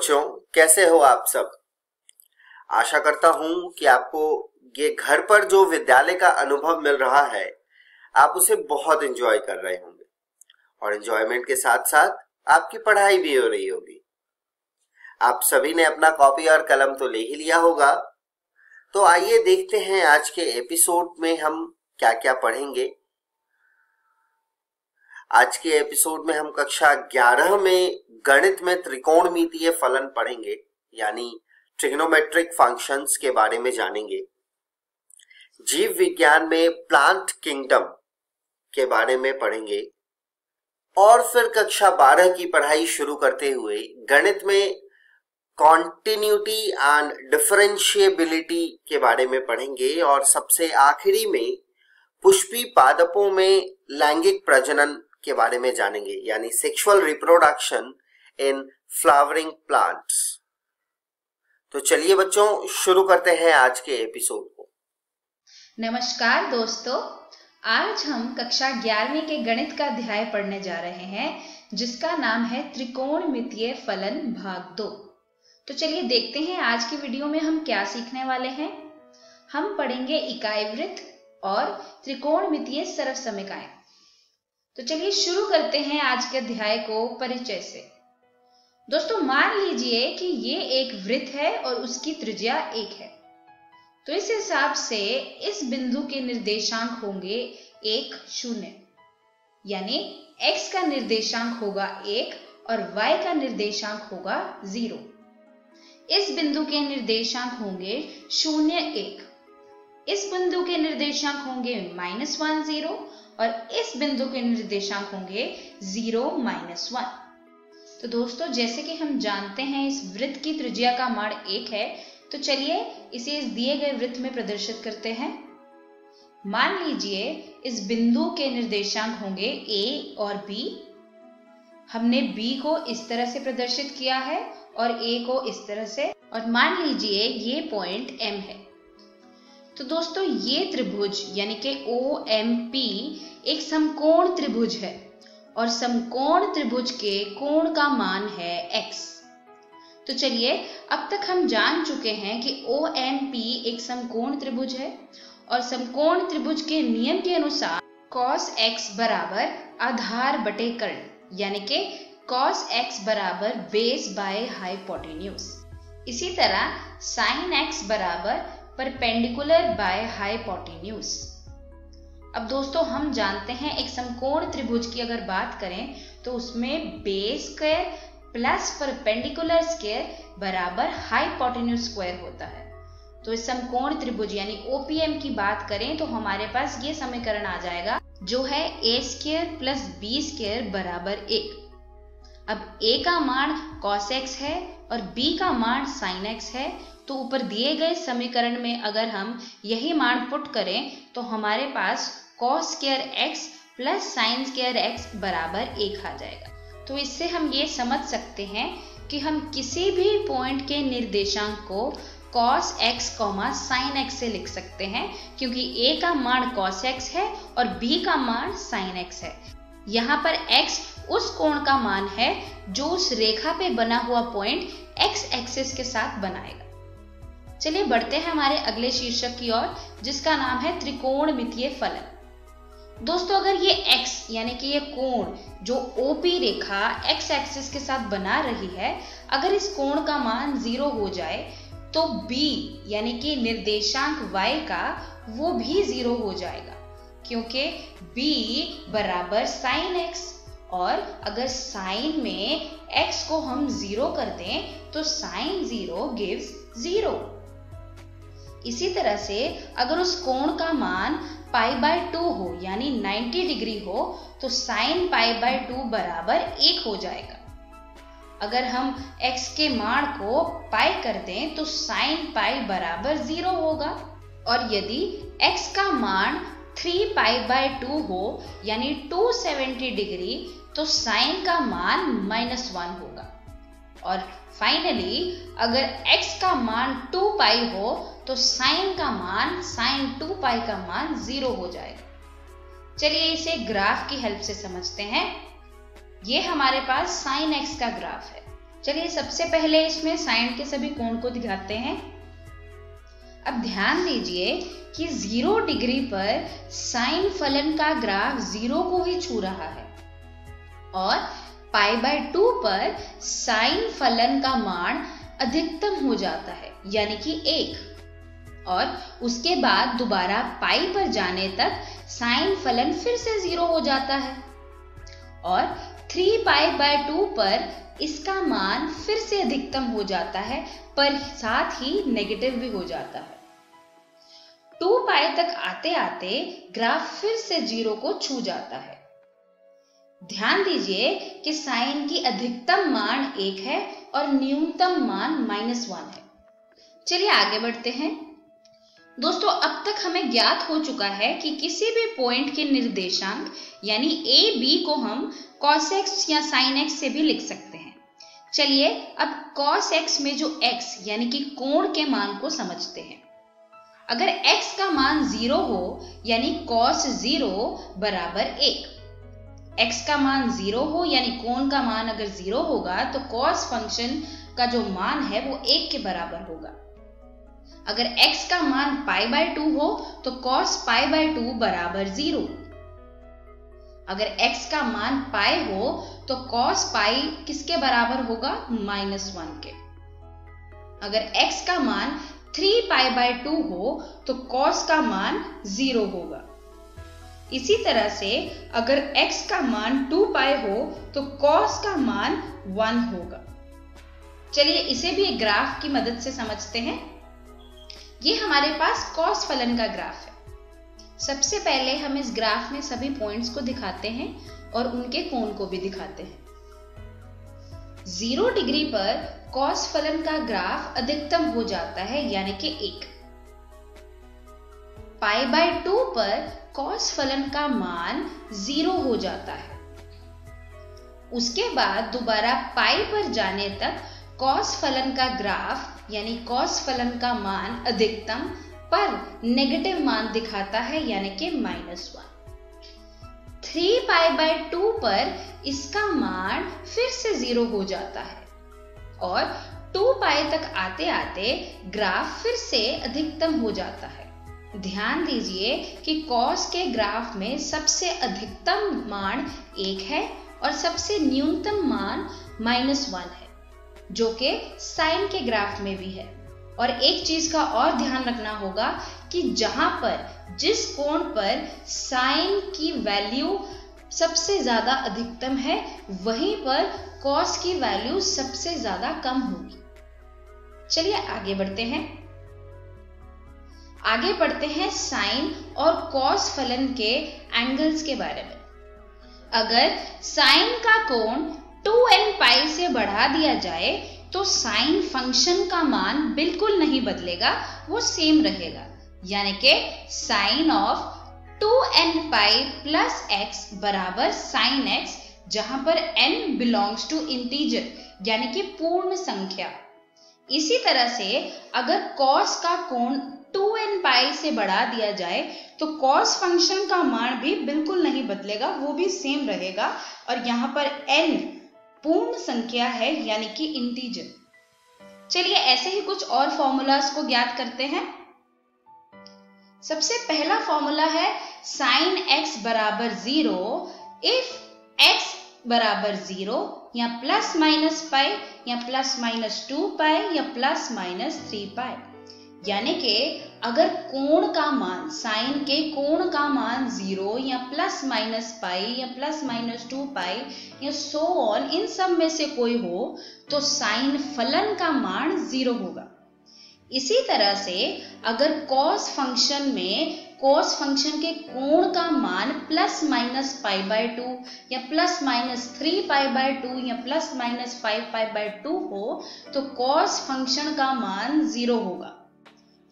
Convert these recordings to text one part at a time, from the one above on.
बच्चों, कैसे हो आप सब। आशा करता हूं कि आपको ये घर पर जो विद्यालय का अनुभव मिल रहा है आप उसे बहुत एंजॉय कर रहे होंगे और एंजॉयमेंट के साथ साथ आपकी पढ़ाई भी हो रही होगी। आप सभी ने अपना कॉपी और कलम तो ले ही लिया होगा, तो आइए देखते हैं आज के एपिसोड में हम क्या क्या पढ़ेंगे। आज के एपिसोड में हम कक्षा 11 में गणित में त्रिकोणमितीय फलन पढ़ेंगे, यानी ट्रिग्नोमेट्रिक फंक्शंस के बारे में जानेंगे। जीव विज्ञान में प्लांट किंगडम के बारे में पढ़ेंगे और फिर कक्षा 12 की पढ़ाई शुरू करते हुए गणित में कॉन्टिन्यूटी एंड डिफरेंशिएबिलिटी के बारे में पढ़ेंगे और सबसे आखिरी में पुष्पी पादपों में लैंगिक प्रजनन के बारे में जानेंगे, यानी sexual reproduction in flowering plants. तो चलिए बच्चों, शुरू करते हैं आज के एपिसोड को। नमस्कार दोस्तों, आज हम कक्षा 11वीं के गणित का अध्याय पढ़ने जा रहे हैं, जिसका नाम है त्रिकोणमितीय फलन भाग 2। तो चलिए देखते हैं आज की वीडियो में हम क्या सीखने वाले हैं। हम पढ़ेंगे इकाई वृत्त और त्रिकोणमितीय सर्वसमीकाएं। तो चलिए शुरू करते हैं आज के अध्याय को परिचय से। दोस्तों, मान लीजिए कि ये एक वृत्त है और उसकी त्रिज्या 1 है। तो इस हिसाब से इस बिंदु के निर्देशांक होंगे 1, 0, यानी x का निर्देशांक होगा 1 और y का निर्देशांक होगा 0। इस बिंदु के निर्देशांक होंगे 0, 1। इस बिंदु के निर्देशांक होंगे -1, 0 और इस बिंदु के निर्देशांक होंगे 0, -1। तो दोस्तों, जैसे कि हम जानते हैं इस वृत्त की त्रिज्या का मान 1 है, तो चलिए इसे इस दिए गए वृत्त में प्रदर्शित करते हैं। मान लीजिए इस बिंदु के निर्देशांक होंगे a और b। हमने b को इस तरह से प्रदर्शित किया है और a को इस तरह से, और मान लीजिए ये पॉइंट m है। तो दोस्तों, ये त्रिभुज यानी कि OMP एक समकोण त्रिभुज है और समकोण त्रिभुज के कोण का मान है x। तो चलिए, अब तक हम जान चुके हैं कि OMP एक समकोण त्रिभुज है और समकोण त्रिभुज के नियम के अनुसार cos x बराबर आधार बटे कर्ण, यानी कि cos x बराबर बेस बाय हाइपोटेन्यूज। इसी तरह sin x बराबर परपेंडिकुलर बाय हाइपोटेन्यूज। अब दोस्तों, हम जानते हैं एक समकोण त्रिभुज की अगर बात करें तो उसमें base square plus perpendicular square बराबर हाइपोटेन्यूज स्क्वायर होता है। तो इस समकोण त्रिभुज यानी OPM की बात करें तो हमारे पास ये समीकरण आ जाएगा, जो है a² + b² बराबर 1। अब a का मान cos x है और b का मान sin x है, तो ऊपर दिए गए समीकरण में अगर हम यही मान पुट करें तो हमारे पास cos² x + sin² x बराबर 1 आ जाएगा। तो इससे हम ये समझ सकते हैं कि हम किसी भी पॉइंट के निर्देशांक को cos x, sin x से लिख सकते हैं, क्योंकि a का मान cos x है और b का मान sin x है। यहाँ पर x उस कोण का मान है जो उस रेखा पे बना हुआ पॉइंट x एक्सिस के साथ बनाएगा। चलिए बढ़ते हैं हमारे अगले शीर्षक की ओर, जिसका नाम है त्रिकोणमितीय फलन। दोस्तों, अगर ये x यानी कि ये कोण जो OP रेखा x एक्सिस के साथ बना रही है, अगर इस कोण का मान 0 हो जाए तो b यानी कि निर्देशांक y का वो भी 0 हो जाएगा, क्योंकि b बराबर sin x, और अगर sin में x को हम 0 कर दें तो sin 0 gives 0। इसी तरह से अगर उस कोण का मान π/2 हो यानी 90 डिग्री हो तो sin π/2 बराबर 1 हो जाएगा। अगर हम x के मान को π कर दें तो sin π बराबर 0 होगा, और यदि x का मान 3π/2 हो यानी 270 डिग्री तो sin का मान -1 होगा, और फाइनली अगर x का मान 2π हो तो sin का मान sin 2π का मान 0 हो जाएगा। चलिए इसे ग्राफ की हेल्प से समझते हैं। ये हमारे पास sin x का ग्राफ है चलिए सबसे पहले इसमें साइन के सभी कोण को दिखाते हैं। अब ध्यान दीजिए कि 0 डिग्री पर साइन फलन का ग्राफ 0 को ही छू रहा है और π/2 पर साइन फलन का मान अधिकतम हो जाता है यानी कि 1, और उसके बाद दोबारा पाई पर जाने तक साइन फलन फिर से 0 हो जाता है और 3π/2 पर इसका मान फिर से अधिकतम हो जाता है पर साथ ही नेगेटिव भी हो जाता है। 2π तक आते आते ग्राफ फिर से 0 को छू जाता है। ध्यान दीजिए कि साइन की अधिकतम मान 1 है और न्यूनतम मान -1 है। चलिए आगे बढ़ते हैं। दोस्तों अब तक हमें ज्ञात हो चुका है कि किसी भी पॉइंट के निर्देशांक यानी a b को हम cos x या sin x से भी लिख सकते हैं। चलिए अब cos x में जो x यानी कि कोण के मान को समझते हैं। अगर x का मान 0 हो यानी cos 0 बराबर 1, x का मान 0 हो यानी कोण का मान अगर 0 होगा तो cos फंक्शन का जो मान है वो 1 के बराबर होगा। अगर x का मान π/2 हो तो cos π/2 बराबर 0। अगर x का मान π हो तो cos π किसके बराबर होगा? -1 के। अगर x का मान 3π/2 हो तो cos का मान 0 होगा। इसी तरह से अगर x का मान 2π हो तो cos का मान 1 होगा। चलिए इसे भी एक ग्राफ की मदद से समझते हैं। ये हमारे पास cos फलन का ग्राफ है। सबसे पहले हम इस ग्राफ में सभी पॉइंट्स को दिखाते हैं और उनके कोण को भी दिखाते हैं। 0 डिग्री पर cos फलन का ग्राफ अधिकतम हो जाता है यानी कि 1। π/2 पर cos फलन का मान 0 हो जाता है। उसके बाद दोबारा पाई पर जाने तक cos फलन का ग्राफ यानी cos फलन का मान अधिकतम पर नेगेटिव मान दिखाता है यानी कि -1। 3π/2 पर इसका मान फिर से 0 हो जाता है और 2π तक आते आते ग्राफ फिर से अधिकतम हो जाता है। ध्यान दीजिए कि cos के ग्राफ में सबसे अधिकतम मान 1 है और सबसे न्यूनतम मान -1 है, जो कि साइन के ग्राफ में भी है। और एक चीज का और ध्यान रखना होगा कि जहां पर जिस कोण पर साइन की वैल्यू सबसे ज्यादा अधिकतम है वहीं पर cos की वैल्यू सबसे ज्यादा कम होगी। चलिए आगे बढ़ते हैं। आगे बढ़ते हैं साइन और cos फलन के एंगल्स के बारे में। अगर साइन का कोण 2nπ से बढ़ा दिया जाए तो साइन फंक्शन का मान बिल्कुल नहीं बदलेगा, वो सेम रहेगा। यानी कि sine of 2nπ plus x बराबर साइन x, जहां पर n बिलोंग्स टू इंटीजर यानी कि पूर्ण संख्या। इसी तरह से अगर cos का कोण 2nπ से बढ़ा दिया जाए तो cos फंक्शन का मान भी बिल्कुल नहीं बदलेगा, वो भी सेम रहेगा। और यहाँ पर n पूर्ण संख्या है यानी कि इंटीजर। चलिए ऐसे ही कुछ और फॉर्मूलाज को ज्ञात करते हैं। सबसे पहला फॉर्मूला है साइन x बराबर 0 इफ x बराबर 0 या प्लस माइनस पाई या प्लस माइनस 2π या प्लस माइनस 3π। यानी कि अगर कोण का मान साइन के कोण का मान 0 या प्लस माइनस पाई या प्लस माइनस 2π या सो ऑन, इन सब में से कोई हो तो साइन फलन का मान 0 होगा। इसी तरह से अगर cos फंक्शन में cos फंक्शन के कोण का मान प्लस माइनस π/2 या प्लस माइनस 3π/2 या प्लस माइनस 5π/2 हो तो cos फंक्शन का मान 0 होगा।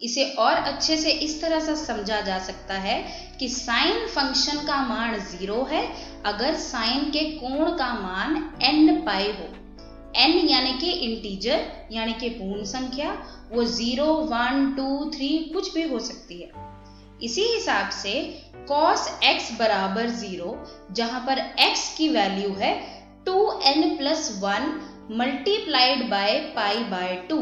इसे और अच्छे से इस तरह से समझा जा सकता है कि साइन फंक्शन का मान 0 है अगर साइन के कोण का मान nπ हो। n यानी कि इंटीजर यानी कि पूर्ण संख्या, वो 0, 1, 2, 3 कुछ भी हो सकती है। इसी हिसाब से cos x बराबर 0, जहां पर x की वैल्यू है 2n + 1 multiplied by pi by 2।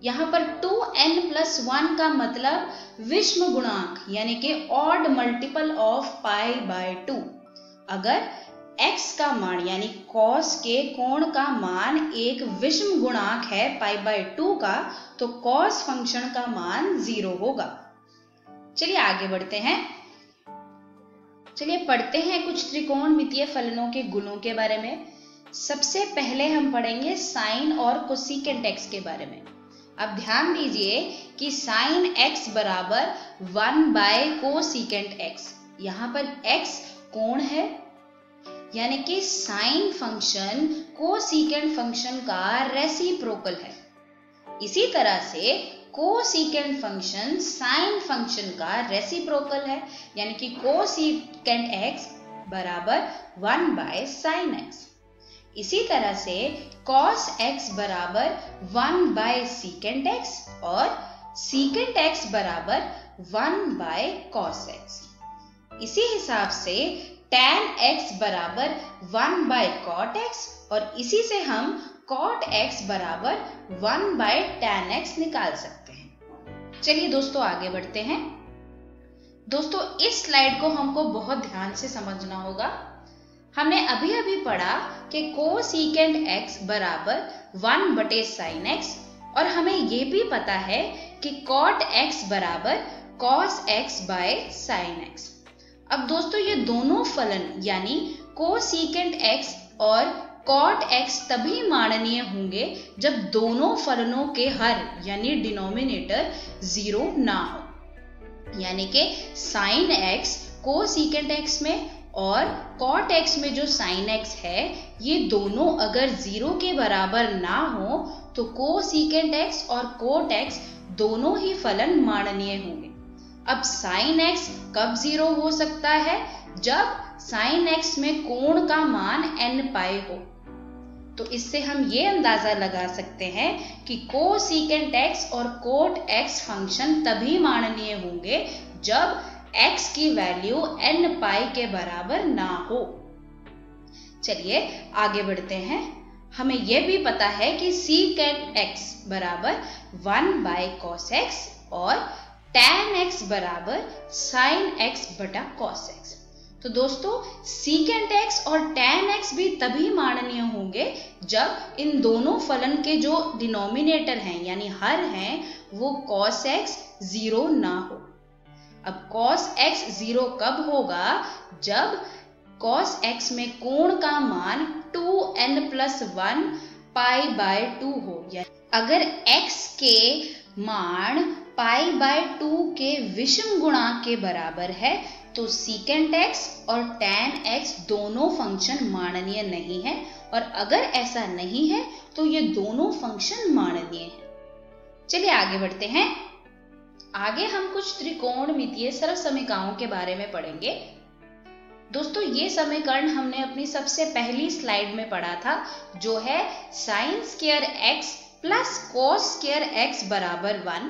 यहाँ पर 2n+1 का मतलब विषम गुणांक यानी कि odd multiple of pi by 2। अगर x का मान यानी cos के कोण का मान एक विषम गुणांक है पाई बाय 2 का, तो cos फंक्शन का मान 0 होगा। चलिए आगे बढ़ते हैं। चलिए पढ़ते हैं कुछ त्रिकोणमितीय फलनों के गुणों के बारे में। सबसे पहले हम पढ़ेंगे साइन और कोसेकेंट x के बारे में। अब ध्यान दीजिए कि साइन x बराबर 1 कोसेकेंट x। यहाँ पर x कोण है, यानी कि साइन फंक्शन कोसेकेंट फंक्शन का रेसिप्रोकल है। इसी तरह से कोसेकेंट फंक्शन साइन फंक्शन का रेसिप्रोकल है, यानी कि कोसेकेंट x बराबर 1/sin x। इसी तरह से cos x बराबर 1/secant x और secant x बराबर 1/cos x। इसी हिसाब से tan x बराबर 1/cot x और इसी से हम cot x बराबर 1/tan x निकाल सकते हैं। चलिए दोस्तों आगे बढ़ते हैं। दोस्तों इस स्लाइड को हमको बहुत ध्यान से समझना होगा। हमने अभी अभी पढ़ा कि कोसेकेंट x बराबर 1/sin x और हमें ये भी पता है कि cot x बराबर cos x/sin x। अब दोस्तों ये दोनों फलन यानी कोसेकेंट x और cot x तभी माननीय होंगे जब दोनों फलनों के हर यानी डिनोमिनेटर 0 ना हो, यानी कि sin x कोसेकेंट x में और cot x में जो sin x है, ये दोनों अगर 0 के बराबर ना हो तो कोसेकेंट x और cot x दोनों ही फलन माननीय होंगे। अब sin x कब 0 हो सकता है? जब sin x में कोण का मान n पाई हो। तो इससे हम ये अंदाजा लगा सकते हैं कि कोसेकेंट x और cot x फंक्शन तभी माननीय होंगे जब x की वैल्यू n पाई के बराबर ना हो। चलिए आगे बढ़ते हैं। हमें यह भी पता है कि secant x बराबर 1/cos x और tan x बराबर sin x बटा cos x। तो दोस्तों secant x और tan x भी तभी माननीय होंगे जब इन दोनों फलन के जो डिनोमिनेटर हैं यानी हर हैं वो cos x 0 ना हो। अब cos x 0 कब होगा? जब cos x में कोण का मान 2n+1 पाई बाय 2 हो। अगर x के मान पाई बाय 2 के विषम गुणांक के बराबर है तो secant x और tan x दोनों फंक्शन माननीय नहीं है, और अगर ऐसा नहीं है तो ये दोनों फंक्शन माननीय है। चलिए आगे बढ़ते हैं। आगे हम कुछ त्रिकोणमितीय सरल समीकरणों के बारे में पढ़ेंगे। दोस्तों ये समीकरण हमने अपनी सबसे पहली स्लाइड में पढ़ा था, जो है sin square x plus cos square x बराबर 1।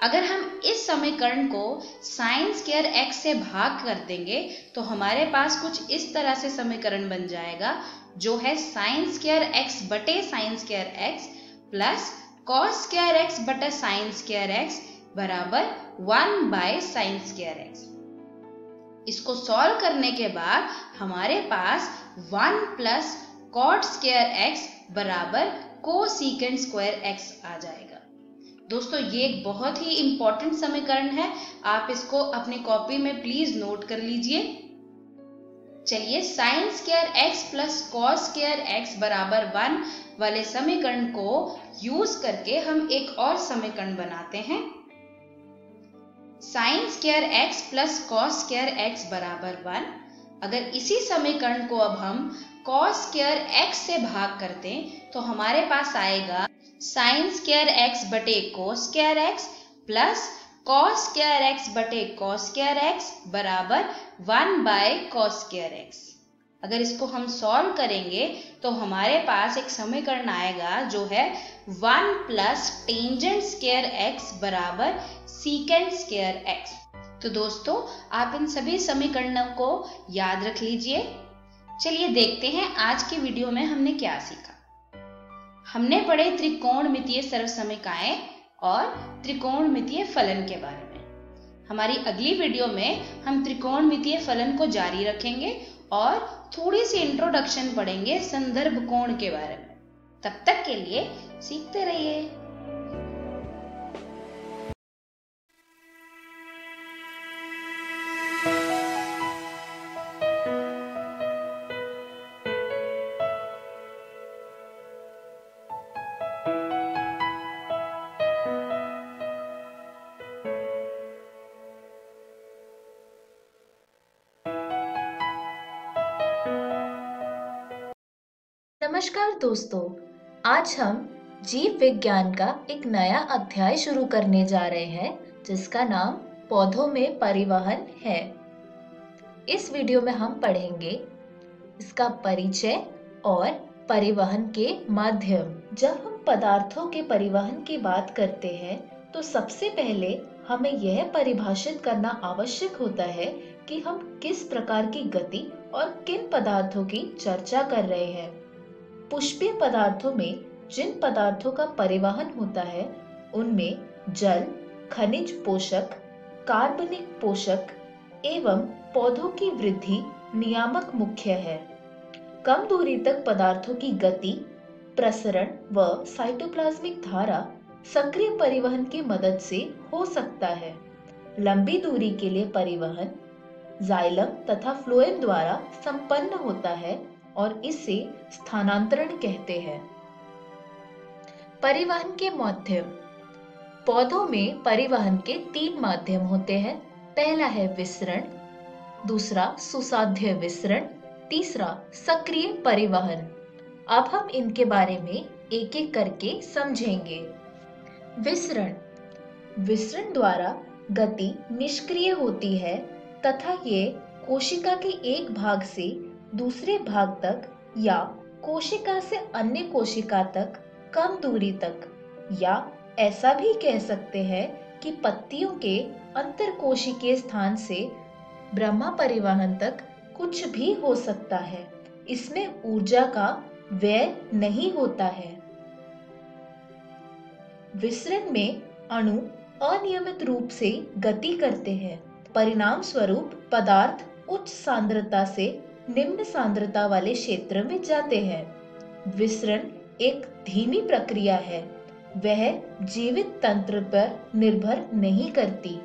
अगर हम इस समीकरण को sin स्क्वायर x से भाग कर देंगे तो हमारे पास कुछ इस तरह से समीकरण बन जाएगा, जो है sin स्क्वायर x बटे sin square x plus cos square x बटा sin स्क्वायर x बराबर 1/sin स्क्वायर x। इसको सॉल्व करने के बाद हमारे पास 1 प्लस cot स्क्वायर x बराबर कोसेकेंट स्क्वायर x आ जाएगा। दोस्तों ये एक बहुत ही इंपॉर्टेंट समीकरण है, आप इसको अपनी कॉपी में प्लीज नोट कर लीजिए। चलिए sin square x plus cos square x बराबर 1 वाले समीकरण को यूज करके हम एक और समीकरण बनाते हैं। sin square x plus cos square x बराबर 1। अगर इसी समीकरण को अब हम cos स्क्वायर x से भाग करते तो हमारे पास आएगा sin स्क्वायर x बटे cos square x plus cos square x बटे cos स्क्वायर x बराबर 1/cos स्क्वायर x। अगर इसको हम सॉल्व करेंगे तो हमारे पास एक समीकरण आएगा, जो है 1 प्लस टेंजेंट स्क्वायर x बराबर सीकेंट स्क्वायर x। तो दोस्तों आप इन सभी समीकरणों को याद रख लीजिए। चलिए देखते हैं आज की वीडियो में हमने क्या सीखा। हमने पढ़े त्रिकोणमितीय सर्वसमीकाएं और त्रिकोणमितीय फलन के बारे में। हमारी अगली वीडियो में हम त्रिकोणमितीय फलन को जारी रखेंगे और थोड़ी सी इंट्रोडक्शन पढ़ेंगे संदर्भ कोण के बारे में। तब तक के लिए सीखते रहिए। नमस्कार दोस्तों, आज हम जीव विज्ञान का एक नया अध्याय शुरू करने जा रहे हैं जिसका नाम पौधों में परिवहन है। इस वीडियो में हम पढ़ेंगे इसका परिचय और परिवहन के माध्यम। जब हम पदार्थों के परिवहन की बात करते हैं तो सबसे पहले हमें यह परिभाषित करना आवश्यक होता है कि हम किस प्रकार की गति और किन पदार्थों की चर्चा कर रहे हैं। पुष्पीय पदार्थों में जिन पदार्थों का परिवहन होता है उनमें जल, खनिज पोषक, कार्बनिक पोषक एवं पौधों की वृद्धि नियामक मुख्य है। कम दूरी तक पदार्थों की गति, प्रसरण व साइटोप्लाज्मिक धारा सक्रिय परिवहन की मदद से हो सकता है। लंबी दूरी के लिए परिवहन जाइलम तथा फ्लोएम द्वारा संपन्न होता है और इसे स्थानांतरण कहते हैं। परिवहन के माध्यम। पौधों में परिवहन के 3 माध्यम होते हैं। पहला है विसरण, दूसरा सुसाध्य विसरण, तीसरा सक्रिय परिवहन। अब हम इनके बारे में एक एक करके समझेंगे। विसरण। विसरण द्वारा गति निष्क्रिय होती है तथा ये कोशिका के एक भाग से दूसरे भाग तक या कोशिका से अन्य कोशिका तक कम दूरी तक, या ऐसा भी कह सकते हैं कि पत्तियों के अंतरकोशिकीय स्थान से ब्रह्मा परिवहन तक कुछ भी हो सकता है। इसमें ऊर्जा का व्यय नहीं होता है। विसरण में अणु अनियमित रूप से गति करते हैं। परिणाम स्वरूप पदार्थ उच्च सांद्रता से निम्न सांद्रता वाले क्षेत्र में जाते हैं। विसरण एक धीमी प्रक्रिया है, वह जीवित तंत्र पर निर्भर नहीं करती।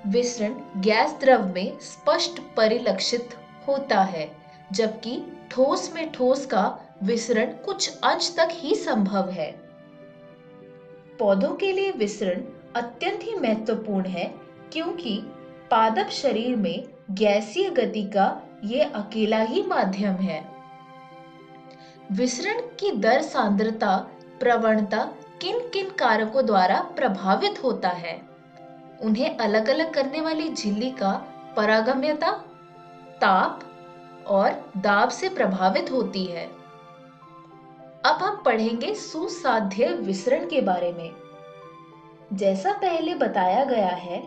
विसरण गैस द्रव में स्पष्ट परिलक्षित होता है, जबकि ठोस में ठोस का विसरण कुछ अंश तक ही संभव है। पौधों के लिए विसरण अत्यंत ही महत्वपूर्ण है क्योंकि पादप शरीर में गैसीय गति का ये अकेला ही माध्यम है। विसरण की दर, सांद्रता, प्रवणता किन किन कारकों द्वारा प्रभावित होता है? उन्हें अलग अलग करने वाली झिल्ली का पारगम्यता, ताप और दाब से प्रभावित होती है। अब हम पढ़ेंगे सुसाध्य विसरण के बारे में। जैसा पहले बताया गया है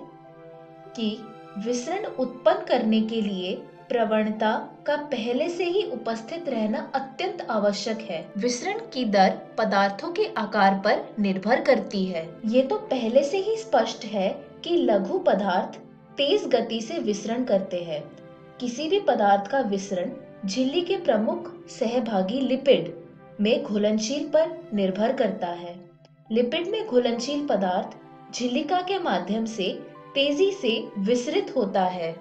कि विसरण उत्पन्न करने के लिए प्रवणता का पहले से ही उपस्थित रहना अत्यंत आवश्यक है। विसरण की दर पदार्थों के आकार पर निर्भर करती है। ये तो पहले से ही स्पष्ट है कि लघु पदार्थ तेज गति से विसरण करते हैं। किसी भी पदार्थ का विसरण झिल्ली के प्रमुख सहभागी लिपिड में घुलनशील पर निर्भर करता है। लिपिड में घुलनशील पदार्थ झिल्लिका के माध्यम से तेजी से विसरित होता है।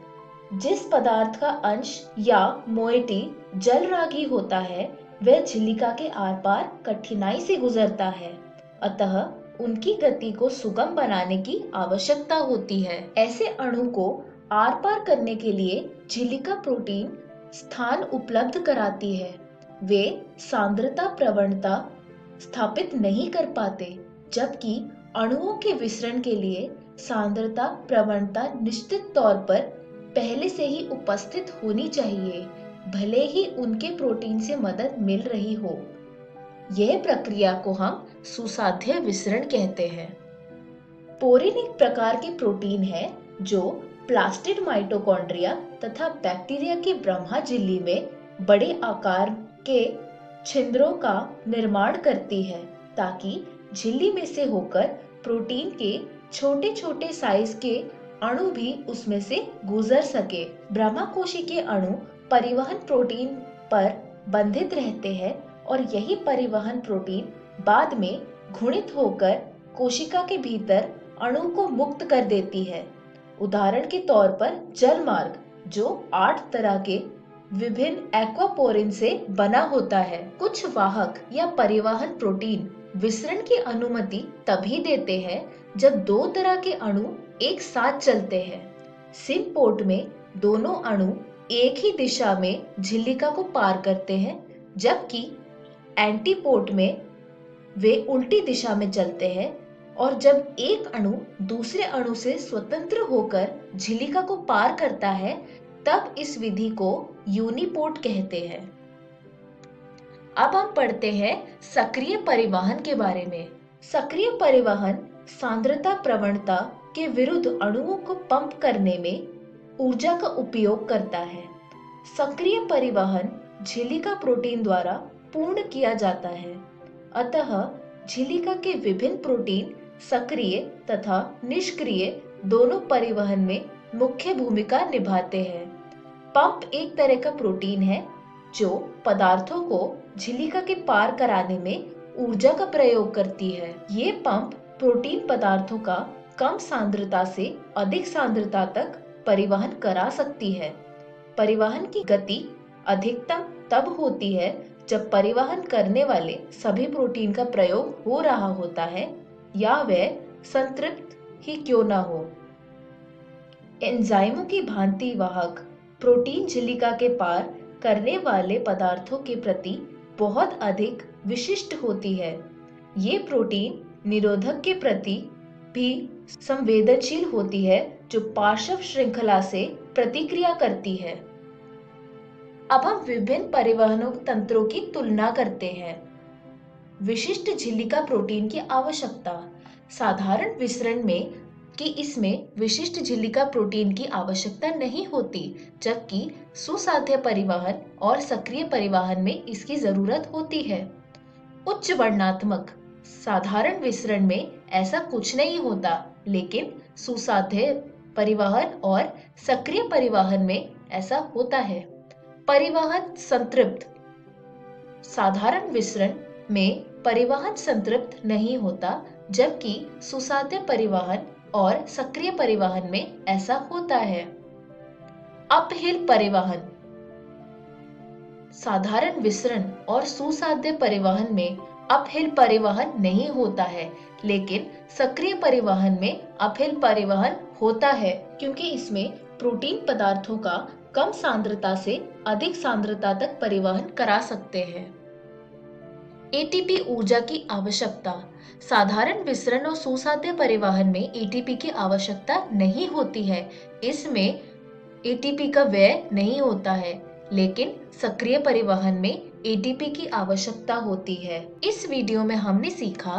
जिस पदार्थ का अंश या मोइटी जलरागी होता है वह झिल्लिका के आर पार कठिनाई से गुजरता है, अतः उनकी गति को सुगम बनाने की आवश्यकता होती है। ऐसे अणु को आर पार करने के लिए झिल्लिका प्रोटीन स्थान उपलब्ध कराती है। वे सांद्रता प्रवणता स्थापित नहीं कर पाते, जबकि अणुओं के विसरण के लिए सांद्रता प्रवणता निश्चित तौर पर पहले से ही उपस्थित होनी चाहिए, भले ही उनके प्रोटीन से मदद मिल रही हो। यह प्रक्रिया को हम सुसाध्य विसरण कहते हैं। पोरिन एक प्रकार की प्रोटीन है जो प्लास्टिड माइटोकॉन्ड्रिया तथा बैक्टीरिया की ब्रह्मा झिल्ली में बड़े आकार के छिद्रों का निर्माण करती है ताकि झिल्ली में से होकर प्रोटीन के छोटे छोटे साइज के अणु भी उसमें से गुजर सके। ब्रह्मकोशिकीय अणु परिवहन प्रोटीन पर बंधित रहते हैं और यही परिवहन प्रोटीन बाद में घुणित होकर कोशिका के भीतर अणु को मुक्त कर देती है। उदाहरण के तौर पर जल मार्ग, जो 8 तरह के विभिन्न एक्वापोरिन से बना होता है। कुछ वाहक या परिवहन प्रोटीन विसरण की अनुमति तभी देते हैं जब 2 तरह के अणु एक साथ चलते हैं। सिम्पोर्ट में दोनों अणु एक ही दिशा में झिल्लिका को पार करते हैं, जबकि एंटीपोर्ट में वे उल्टी दिशा में चलते हैं और जब एक अणु दूसरे अणु से स्वतंत्र होकर झिल्लिका को पार करता है तब इस विधि को यूनिपोर्ट कहते हैं। अब हम पढ़ते हैं सक्रिय परिवहन के बारे में। सक्रिय परिवहन सांद्रता प्रवणता के विरुद्ध अणुओं को पंप करने में ऊर्जा का उपयोग करता है। सक्रिय परिवहन झिल्लिका प्रोटीन द्वारा पूर्ण किया जाता है, अतः झिल्लिका के विभिन्न प्रोटीन सक्रिय तथा निष्क्रिय दोनों परिवहन में मुख्य भूमिका निभाते हैं। पंप एक तरह का प्रोटीन है जो पदार्थों को झिल्लिका के पार कराने में ऊर्जा का प्रयोग करती है। ये पंप प्रोटीन पदार्थों का कम सांद्रता से अधिक सांद्रता तक परिवहन करा सकती है। परिवहन की गति अधिकतम तब होती है जब परिवहन करने वाले सभी प्रोटीन का प्रयोग हो रहा होता है या वह संतृप्त ही क्यों न हो। एंजाइमों की भांति वाहक प्रोटीन झिल्लिका के पार करने वाले पदार्थों के प्रति बहुत अधिक विशिष्ट होती है। ये प्रोटीन निरोधक के प्रति भी संवेदनशील होती है जो पार्श्व श्रृंखला से प्रतिक्रिया करती है। अब हम विभिन्न परिवहन तंत्रों की तुलना करते हैं। विशिष्ट झिल्लिका प्रोटीन की आवश्यकता। साधारण विसरण में कि इसमें विशिष्ट झिल्लिका प्रोटीन की आवश्यकता नहीं होती, जबकि सुसाध्य परिवहन और सक्रिय परिवहन में इसकी जरूरत होती है। उच्च वर्णनात्मक। साधारण विसरण में ऐसा कुछ नहीं होता, लेकिन सुसाध्य परिवहन और सक्रिय परिवहन में ऐसा होता है। परिवहन संतृप्त। साधारण विसरण में परिवहन संतृप्त नहीं होता, जबकि सुसाध्य परिवहन और सक्रिय परिवहन में ऐसा होता है। अपहिल परिवहन। साधारण विसरण और सुसाध्य परिवहन में अपहिल परिवहन नहीं होता है, लेकिन सक्रिय परिवहन में अपहिल परिवहन होता है, क्योंकि इसमें प्रोटीन पदार्थों का कम सांद्रता से अधिक सांद्रता तक परिवहन करा सकते हैं। एटीपी ऊर्जा की आवश्यकता। साधारण विसरण और सुसाध्य परिवहन में एटीपी की आवश्यकता नहीं होती है। इसमें एटीपी का व्यय नहीं होता है, लेकिन सक्रिय परिवहन में एटीपी की आवश्यकता होती है। इस वीडियो में हमने सीखा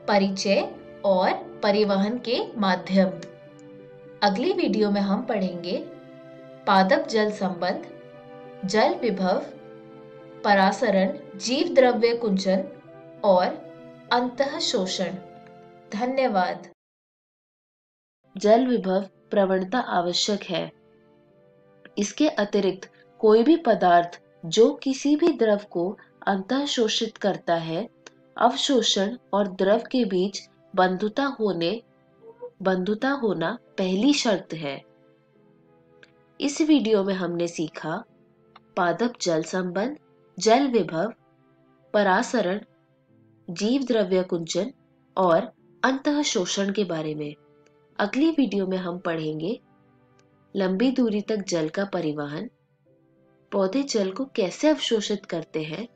परिचय और परिवहन के माध्यम। अगली वीडियो में हम पढ़ेंगे पादप जल संबंध, जल विभव, परासरण, जीव द्रव्य कुंचन और अंतःशोषण। धन्यवाद। जल विभव प्रवणता आवश्यक है। इसके अतिरिक्त कोई भी पदार्थ जो किसी भी द्रव को अंतःशोषित करता है, अवशोषण और द्रव के बीच बंधुता होना पहली शर्त है। इस वीडियो में हमने सीखा पादप जल संबंध, जल विभव, परासरण, जीव द्रव्य कुंचन और अंतःशोषण के बारे में। अगली वीडियो में हम पढ़ेंगे लंबी दूरी तक जल का परिवहन, पौधे जल को कैसे अवशोषित करते हैं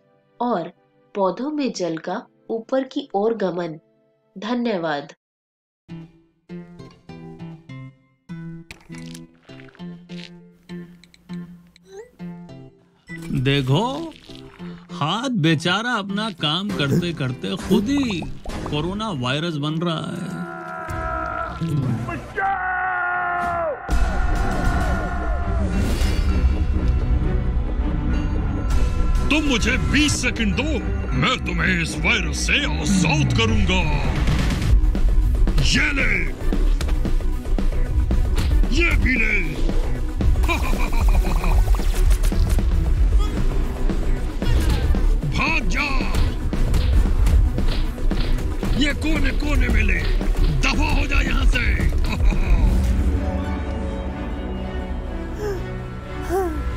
और पौधों में जल का ऊपर की ओर गमन। धन्यवाद। देखो, हाथ बेचारा अपना काम करते करते खुद ही कोरोना वायरस बन रहा है। तुम मुझे 20 सेकंड दो, मैं तुम्हें इस वायरस से आजाद करूंगा। ये ले, ये भी ले। भाग जा, ये कोने कोने में ले, दफा हो जा यहाँ से।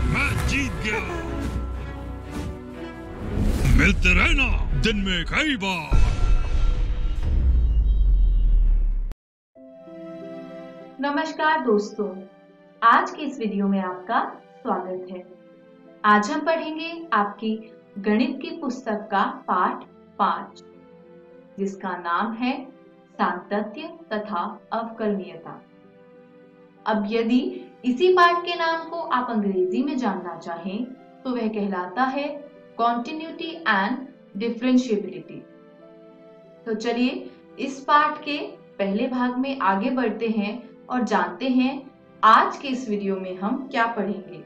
मैं जीत गया। मिलते रहना दिन में कई बार। नमस्कार दोस्तों, आज के इस वीडियो में आपका स्वागत है। आज हम पढ़ेंगे आपकी गणित की पुस्तक का पाठ 5, जिसका नाम है सातत्य तथा अवकलनीयता। अब यदि इसी पाठ के नाम को आप अंग्रेजी में जानना चाहें तो वह कहलाता है कॉन्टिन्यूटी एंड डिफरेंशिएबिलिटी। तो चलिए इस पाठ के पहले भाग में आगे बढ़ते हैं और जानते हैं आज के इस वीडियो में हम क्या पढ़ेंगे।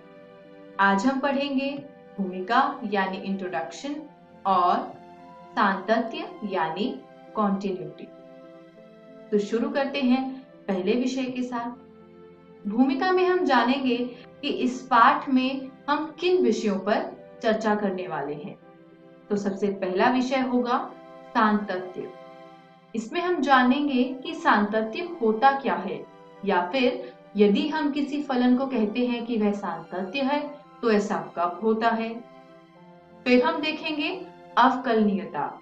आज हम पढ़ेंगे भूमिका यानी इंट्रोडक्शन और सातत्य यानी कॉन्टिन्यूटी। तो शुरू करते हैं पहले विषय के साथ। भूमिका में हम जानेंगे कि इस पाठ में हम किन विषयों पर चर्चा करने वाले हैं। तो सबसे पहला विषय होगा सातत्य। इसमें हम जानेंगे कि सातत्य होता क्या है, या फिर यदि हम किसी फलन को कहते हैं कि वह सातत्य है तो ऐसा कब होता है। फिर हम देखेंगे अवकलनीयता,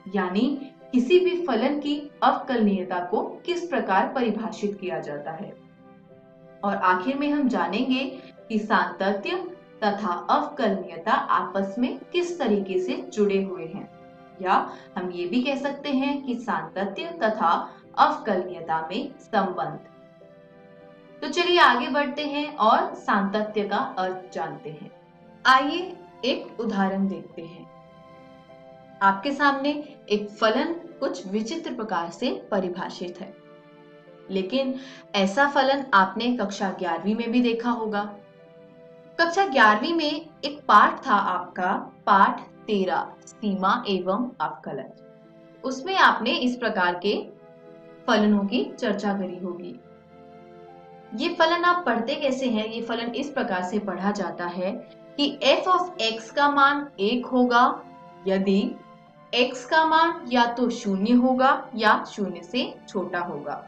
यानी किसी भी फलन की अवकलनीयता को किस प्रकार परिभाषित किया जाता है। और आखिर में हम जानेंगे कि सातत्य तथा अवकलनीयता आपस में किस तरीके से जुड़े हुए हैं, या हम ये भी कह सकते हैं कि सातत्य तथा अवकलनीयता में संबंध। तो चलिए आगे बढ़ते हैं और सातत्य का अर्थ जानते हैं। आइए एक उदाहरण देखते हैं। आपके सामने एक फलन कुछ विचित्र प्रकार से परिभाषित है, लेकिन ऐसा फलन आपने कक्षा 11वीं में भी देखा होगा। कक्षा 11वीं में एक पाठ था आपका, पाठ 13 सीमा एवं अवकलन। उसमें आपने इस प्रकार के फलनों की चर्चा करी होगी। ये फलन आप पढ़ते कैसे हैं? ये फलन इस प्रकार से पढ़ा जाता है कि f ऑफ x का मान 1 होगा यदि x का मान या तो 0 होगा या 0 से छोटा होगा,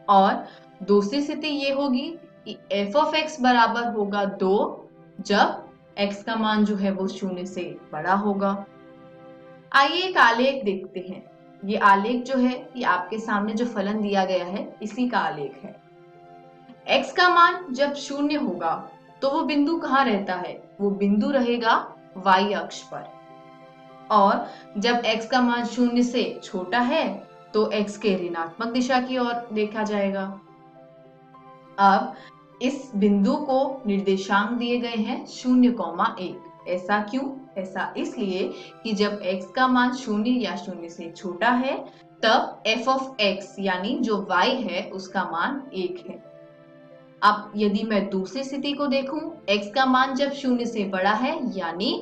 और दूसरी स्थिति ये होगी कि f ऑफ x बराबर होगा 2 जब x का मान जो है वो 0 से बड़ा होगा। आइए एक आलेख देखते हैं। ये आलेख जो है ये आपके सामने जो फलन दिया गया है इसी का आलेख है। x का मान जब 0 होगा तो वो बिंदु कहाँ रहता है? वो बिंदु रहेगा y अक्ष पर, और जब x का मान 0 से छोटा है तो x के ऋणात्मक दिशा की ओर देखा जाएगा। अब इस बिंदु को निर्देशांक दिए गए हैं 0,1। ऐसा क्यों? ऐसा इसलिए कि जब x का मान 0 या 0 से छोटा है तब f ऑफ x यानी जो y है उसका मान 1 है। अब यदि मैं दूसरी स्थिति को देखूं, x का मान जब 0 से बड़ा है यानी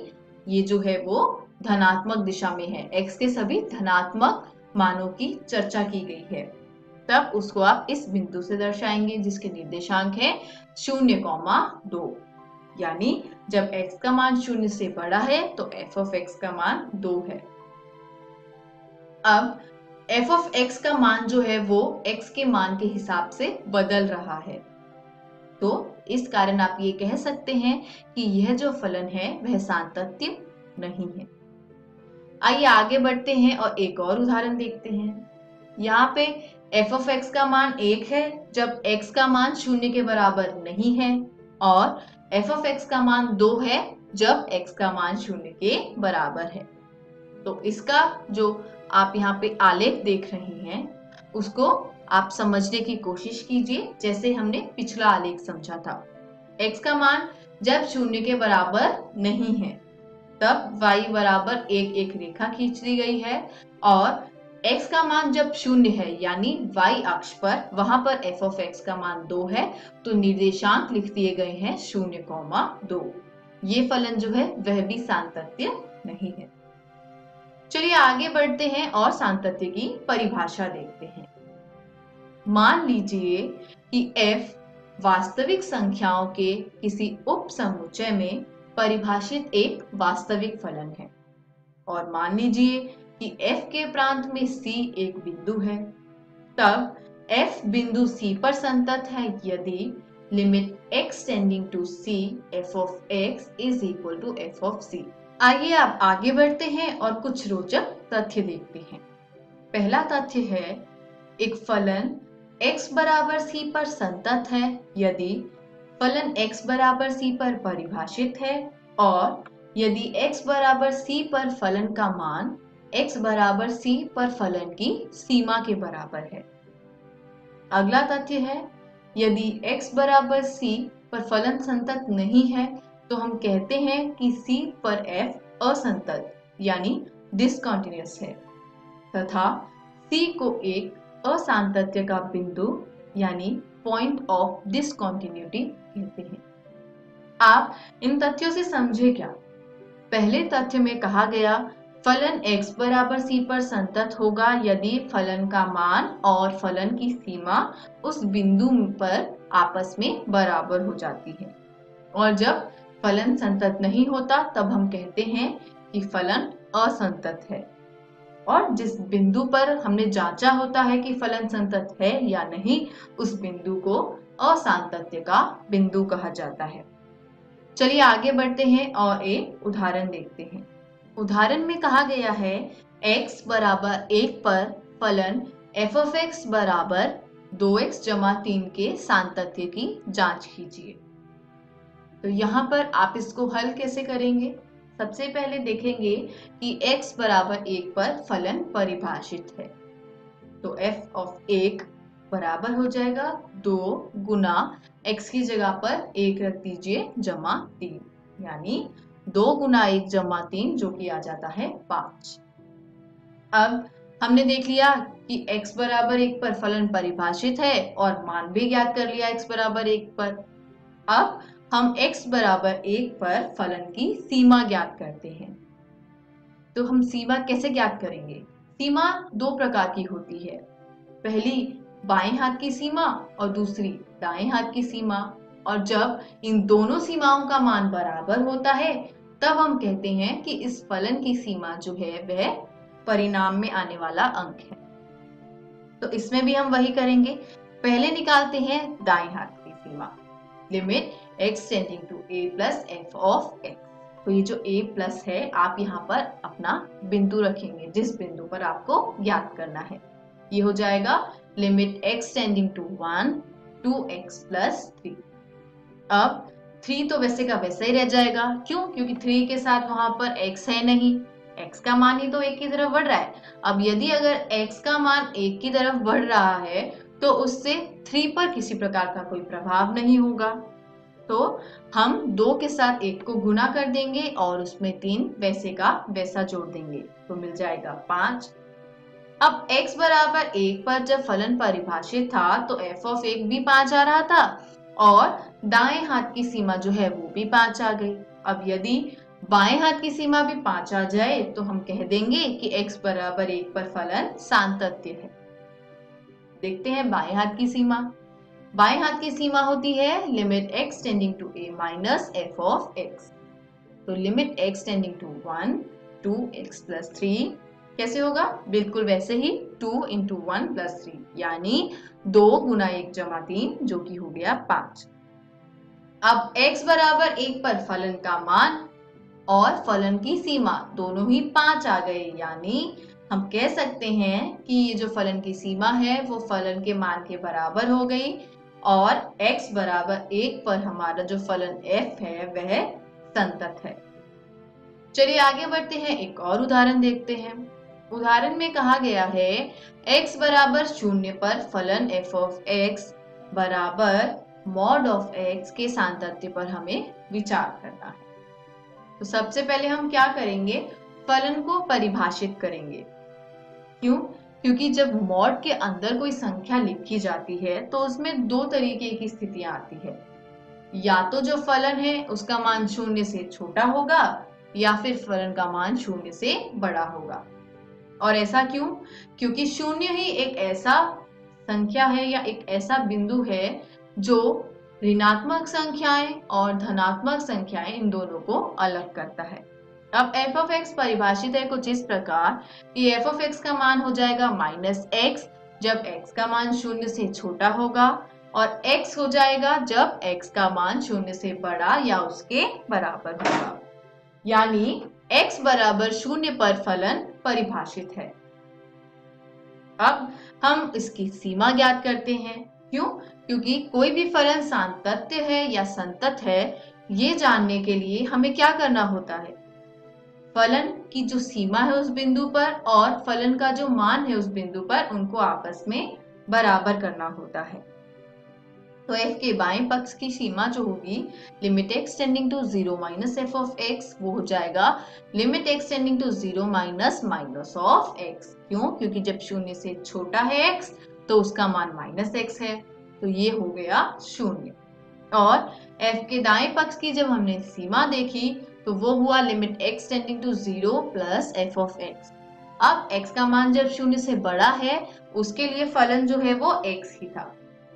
ये जो है वो धनात्मक दिशा में है, x के सभी धनात्मक मानों की चर्चा की गई है, तब उसको आप इस बिंदु से दर्शाएंगे जिसके निर्देशांक है 0,2। यानी जब x का मान 0 से बड़ा है तो f ऑफ x का मान 2 है। अब f ऑफ x का मान जो है वो x के मान के हिसाब से बदल रहा है, तो इस कारण आप ये कह सकते हैं कि यह जो फलन है वह सातत्य नहीं है। आइए आगे बढ़ते हैं और एक और उदाहरण देखते हैं। यहाँ पे f ऑफ x का मान 1 है जब x का मान 0 के बराबर नहीं है, और f ऑफ x का मान 2 है जब x का मान 0 के बराबर है। तो इसका जो आप यहाँ पे आलेख देख रहे हैं उसको आप समझने की कोशिश कीजिए, जैसे हमने पिछला आलेख समझा था। x का मान जब 0 के बराबर नहीं है तब y बराबर 1 रेखा खींच दी गई है, और x का मान जब 0 है यानी y अक्ष पर, वहां पर f ऑफ x का मान 2 है, तो निर्देशांक लिख दिए गए हैं 0,2। ये फलन जो है वह भी सातत्य नहीं है। चलिए आगे बढ़ते हैं और सातत्य की परिभाषा देखते हैं। मान लीजिए कि f वास्तविक संख्याओं के किसी उप समुच्चय में परिभाषित एक वास्तविक फलन है और मान लीजिए कि f के प्रांत में c एक बिंदु है, तब f बिंदु c पर संतत है यदि limit x tending to c f of x is equal to f of c। आइए अब आगे बढ़ते हैं और कुछ रोचक तथ्य देखते हैं। पहला तथ्य है एक फलन x बराबर c पर संतत है यदि फलन x बराबर c पर परिभाषित है और यदि x बराबर c पर फलन का मान x बराबर c पर फलन की सीमा के बराबर है। अगला तथ्य है यदि x बराबर c पर फलन संतत नहीं है तो हम कहते हैं कि c पर f असंतत यानी डिसकंटिन्यूअस है तथा c को एक असांतत्य का बिंदु यानी पॉइंट ऑफ डिसकंटिन्यूटी कहते हैं। आप इन तथ्यों से समझे क्या? पहले तथ्य में कहा गया फलन x बराबर c पर संतत होगा यदि फलन का मान और फलन की सीमा उस बिंदु पर आपस में बराबर हो जाती है, और जब फलन संतत नहीं होता तब हम कहते हैं कि फलन असंतत है। और जिस बिंदु पर हमने जांचा होता है कि फलन संतत है या नहीं, उस बिंदु को असांतत्य का बिंदु कहा जाता है। चलिए आगे बढ़ते हैं और एक उदाहरण देखते हैं। उदाहरण में कहा गया है x बराबर 1 पर फलन f of x बराबर 2x जमा 3 के सातत्य की जांच कीजिए। तो यहाँ पर आप इसको हल कैसे करेंगे? सबसे पहले देखेंगे कि x बराबर 1 पर फलन परिभाषित है, तो f of 1 बराबर हो जाएगा 2 गुना x की जगह पर 1 रख दीजिए जमा 3, यानी 2 गुना 1 जमा 3 जो कि आ जाता है 5। अब हमने देख लिया कि x बराबर 1 पर फलन परिभाषित है और मान भी ज्ञात कर लिया x बराबर 1 पर। अब हम x बराबर 1 पर फलन की सीमा ज्ञात करते हैं। तो हम सीमा कैसे ज्ञात करेंगे? सीमा दो प्रकार की होती है, पहली बाएं हाथ की सीमा और दूसरी दाएं हाथ की सीमा, और जब इन दोनों सीमाओं का मान बराबर होता है तब हम कहते हैं कि इस फलन की सीमा जो है वह परिणाम में आने वाला अंक है। तो इसमें भी हम वही करेंगे, पहले निकालते हैं दाएं हाथ की सीमा, limit x tending to a plus f of x। तो ये जो a प्लस है आप यहाँ पर अपना बिंदु रखेंगे जिस बिंदु पर आपको ज्ञात करना है। ये हो जाएगा limit x tending to 1 two x plus 3। अब 3 तो वैसे का वैसा ही रह जाएगा, क्यों? क्योंकि 3 के साथ वहां पर x है नहीं, x का मान ही तो 1 की तरफ बढ़ रहा है। अब यदि अगर x का मान 1 की तरफ बढ़ रहा है तो उससे 3 पर किसी प्रकार का कोई प्रभाव नहीं होगा, तो हम 2 के साथ 1 को गुना कर देंगे और उसमें 3 वैसे का वैसा जोड़ देंगे, तो मिल जाएगा 5। अब x बराबर 1 पर जब फलन परिभाषित था तो f ऑफ 1 भी 5 आ रहा था और दाएं हाथ की सीमा जो है वो भी 5 आ गई। अब यदि बाएं हाथ की सीमा भी 5 आ जाए तो हम कह देंगे कि x बराबर 1 पर फलन सातत्य है। देखते हैं बाएं हाथ की सीमा। बाएं हाथ की सीमा होती है limit x tending to a minus f of x। तो limit x tending to 1 two x plus 3 कैसे होगा? बिल्कुल वैसे ही 2 इंटू 1 प्लस 3, यानी 2 गुना 1 जमा 3 जो कि हो गया 5। अब x बराबर 1 पर फलन का मान और फलन की सीमा दोनों ही 5 आ गए, यानी हम कह सकते हैं कि ये जो फलन की सीमा है वो फलन के मान के बराबर हो गई और x बराबर 1 पर हमारा जो फलन f है वह संतत है। चलिए आगे बढ़ते हैं, एक और उदाहरण देखते हैं। उदाहरण में कहा गया है x बराबर 0 पर फलन f ऑफ x बराबर मॉड ऑफ x के सातत्य पर हमें विचार करना है। तो सबसे पहले हम क्या करेंगे? फलन को परिभाषित करेंगे। क्यों? क्योंकि जब मॉड के अंदर कोई संख्या लिखी जाती है तो उसमें दो तरीके की स्थितियां आती है। या तो जो फलन है उसका मान 0 से छोटा होगा या फिर फलन का मान 0 से बड़ा होगा। और ऐसा क्यों? क्योंकि 0 ही एक ऐसा संख्या है या एक ऐसा बिंदु है जो ऋणात्मक संख्याएं और धनात्मक संख्याएं इन दोनों को अलग करता है। अब f of x परिभाषित है कुछ इस प्रकार कि f of x का मान हो जाएगा -x जब x का मान 0 से छोटा होगा, और x हो जाएगा जब x का मान 0 से बड़ा या उसके बराबर होगा। यानी x बराबर 0 पर फलन परिभाषित है। अब हम इसकी सीमा ज्ञात करते हैं। क्यों? क्योंकि कोई भी फलन सातत्य है या संतत है, ये जानने के लिए हमें क्या करना होता है? फलन की जो सीमा है उस बिंदु पर और फलन का जो मान है उस बिंदु पर उनको आपस में बराबर करना होता है। तो f के बाएं पक्ष की सीमा जो होगी limit x tending to 0 minus f of x, वो हो जाएगा limit x tending to 0 minus minus of x। क्यों? क्योंकि जब 0 से छोटा है x तो उसका मान -x है, तो ये हो गया 0। और f के दाएं पक्ष की जब हमने सीमा देखी तो वो हुआ limit x tending to 0 plus f of x। अब x का मान जब 0 से बड़ा है उसके लिए फलन जो है वो x ही था,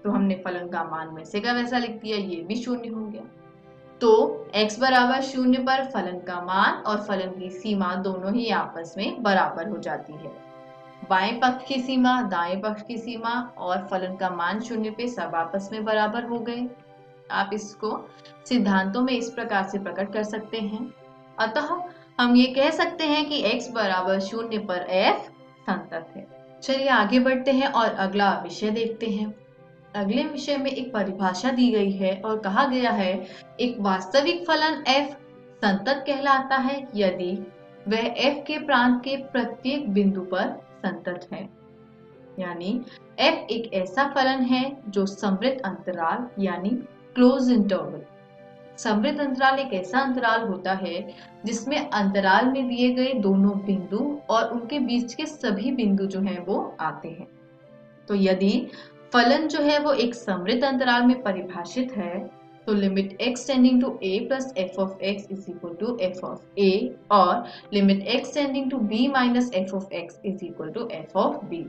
तो हमने फलन का मान वैसे का वैसा लिख दिया, ये भी 0 हो गया। तो x बराबर 0 पर फलन का मान और फलन की सीमा दोनों ही आपस में बराबर हो जाती है। बाएं पक्ष की सीमा, दाएं पक्ष की सीमा और फलन का मान 0 पे सब आपस में बराबर हो गए। आप इसको सिद्धांतों में इस प्रकार से प्रकट कर सकते हैं। अतः हम ये कह सकते हैं कि x बराबर 0 पर f संतत है। चलिए आगे बढ़ते हैं और अगला विषय देखते हैं। अगले विषय में एक परिभाषा दी गई है और कहा गया है एक वास्तविक फलन f संतत कहलाता है यदि वह f के प्रांत के प्रत्येक बिंदु पर संतत है। यानी f एक ऐसा फलन है जो समृद्ध अंतराल यानी क्लोज इंटरवल। समृद्ध अंतराल एक ऐसा अंतराल होता है जिसमें अंतराल में दिए गए दोनों बिंदु और उनके बीच के सभी बिंदु जो हैं वो आते हैं। तो यदि फलन जो है वो एक समृद्ध अंतराल में परिभाषित है तो limit x tending to a plus f of x is equal to f of a और limit x tending to b minus f of x is equal to f of b।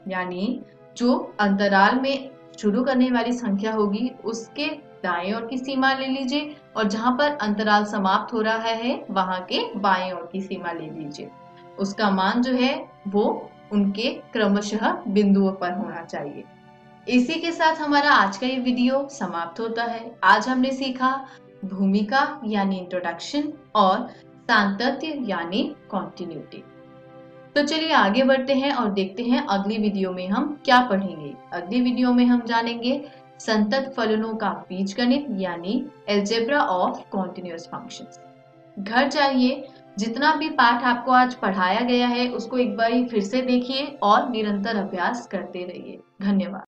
यानी जो अंतराल में शुरू करने वाली संख्या होगी उसके दाएं ओर की सीमा ले लीजिए और जहां पर अंतराल समाप्त हो रहा है वहां के बाएं ओर की सीमा ले लीजिए। उसका मान जो है वो उनके क्रमशः बिंदुओं पर होना चाहिए। इसी के साथ हमारा आज का ये वीडियो समाप्त होता है। आज हमने सीखा भूमिका यानी इंट्रोडक्शन और सातत्य यानी कॉन्टिन्यूटी। तो चलिए आगे बढ़ते हैं और देखते हैं अगली वीडियो में हम क्या पढ़ेंगे। अगली वीडियो में हम जानेंगे संतत फलनों का बीजगणित यानी अलजेब्रा ऑफ कॉन्टिन्यूअस फंक्शंस। घर जाइए, जितना भी पाठ आपको आज पढ़ाया गया है उसको एक बार फिर से देखिए और निरंतर अभ्यास करते रहिए। धन्यवाद।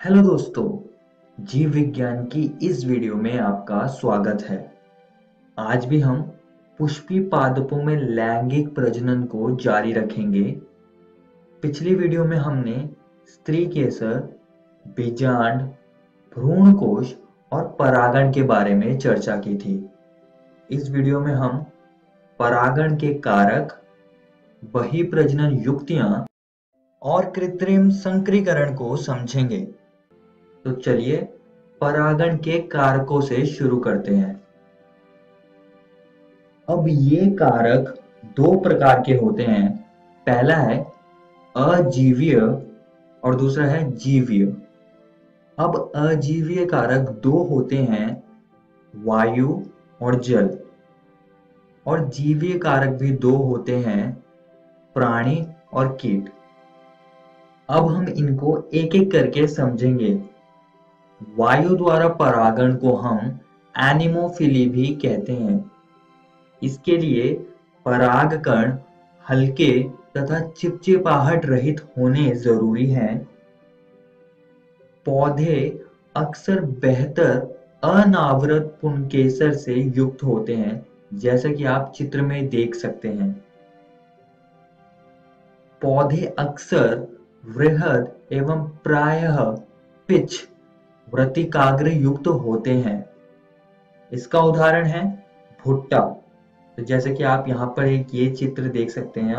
हेलो दोस्तों, जीव विज्ञान की इस वीडियो में आपका स्वागत है। आज भी हम पुष्पी पादपों में लैंगिक प्रजनन को जारी रखेंगे। पिछली वीडियो में हमने स्त्री केसर, बीजांड, भ्रूणकोश और परागण के बारे में चर्चा की थी। इस वीडियो में हम परागण के कारक, बहिप्रजनन युक्तियां और कृत्रिम संकरीकरण को समझेंगे। तो चलिए परागण के कारकों से शुरू करते हैं। अब ये कारक दो प्रकार के होते हैं। पहला है अजीवीय और दूसरा है जीवीय। अब अजीवीय कारक दो होते हैं, वायु और जल, और जीवीय कारक भी दो होते हैं, प्राणी और कीट। अब हम इनको एक एक करके समझेंगे। वायु द्वारा परागण को हम एनिमोफिली भी कहते हैं। इसके लिए परागकण हल्के तथा चिपचिपाहट रहित होने जरूरी हैं। पौधे अक्सर बेहतर अनावृत पुंकेसर से युक्त होते हैं, जैसा कि आप चित्र में देख सकते हैं। पौधे अक्सर वृहद एवं प्रायः पिच वृत्तिकाग्र युक्त होते हैं। इसका उदाहरण है भुट्टा। तो जैसे कि आप यहाँ पर एक ये चित्र देख सकते हैं,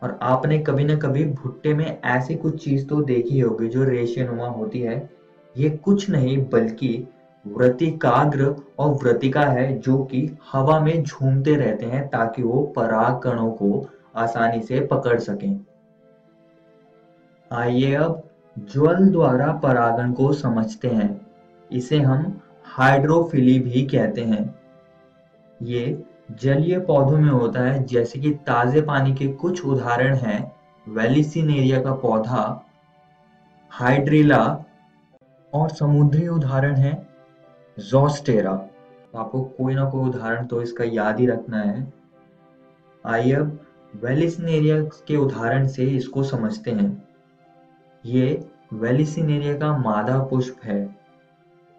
और आपने कभी ना कभी भुट्टे में ऐसी कुछ चीज तो देखी होगी जो रेशेनुमा होती है। ये कुछ नहीं बल्कि वृत्तिकाग्र और वृत्तिका है, जो कि हवा में झूमते रहते हैं ताकि वो पराग कणों को आसानी से पकड़ सकें। आइए अब ज्वल द्वारा परागण को समझते हैं। इसे हम हाइड्रोफिली भी कहते हैं। ये जलीय पौधों में होता है, जैसे कि ताजे पानी के कुछ उदाहरण हैं वेलिसिनेरिया का पौधा, हाइड्रिला, और समुद्री उदाहरण है ज़ोस्टेरा। तो आपको कोई ना कोई उदाहरण तो इसका याद ही रखना है। आइए अब वेलिसिनेरिया के उदाहरण से इसको समझते हैं। ये वेलिसिनेरिया का मादा पुष्प है,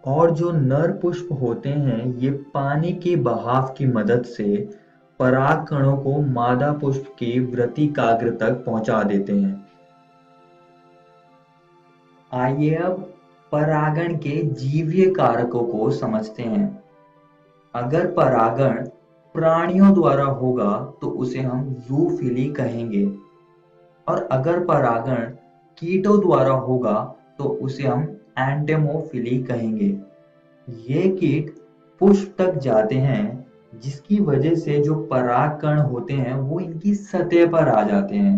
और जो नर पुष्प होते हैं ये पानी के बहाव की मदद से पराग कणों को मादा पुष्प की वृत्तिकाग्र तक पहुंचा देते हैं। आइए अब परागण के जीवीय कारकों को समझते हैं। अगर परागण प्राणियों द्वारा होगा तो उसे हम जूफिली कहेंगे, और अगर परागण कीटों द्वारा होगा तो उसे हम एंटेमोफिली कहेंगे। ये कीट पुष्प तक जाते हैं, जिसकी वजह से जो पराग कण होते हैं वो इनकी सतह पर आ जाते हैं।